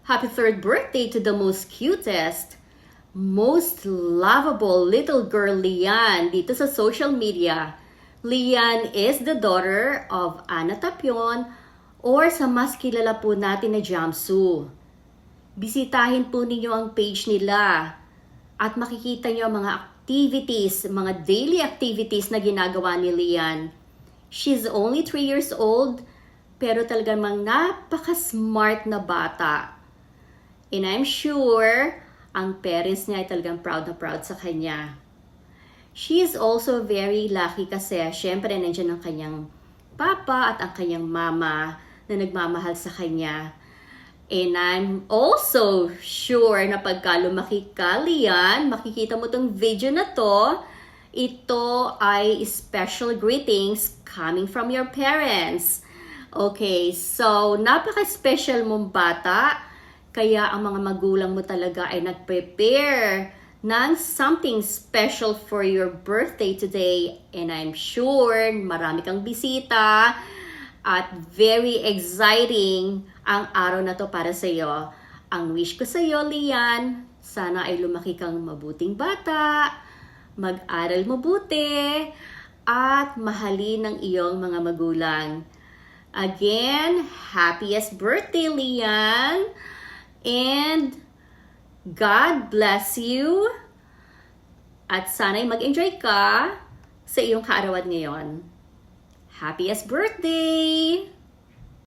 Happy third birthday to the most cutest, most lovable little girl Lian dito sa social media. Lian is the daughter of Ana Tapion or sa mas kilala po natin na Jamsu. Bisitahin po ninyo ang page nila at makikita nyo ang mga activities, mga daily activities na ginagawa ni Lian. She's only 3 years old pero talagang napaka-smart na bata. And I'm sure ang parents niya ay talagang proud na proud sa kanya. She is also very lucky kasi syempre nandiyan ang kanyang papa at ang kanyang mama na nagmamahal sa kanya. And I'm also sure na pagka lumaki ka, Lian, makikita mo tong video na to, ito ay special greetings coming from your parents. Okay, so napaka-special mong bata. Kaya ang mga magulang mo talaga ay nag-prepare ng something special for your birthday today. And I'm sure marami kang bisita at very exciting ang araw na to para sa iyo. Ang wish ko sa iyo, Lian, sana ay lumaki kang mabuting bata, mag-aral mabuti, at mahalin ng iyong mga magulang. Again, happiest birthday, Lian! And God bless you. At sana'y mag-enjoy ka sa iyong kaarawan ngayon. Happiest birthday!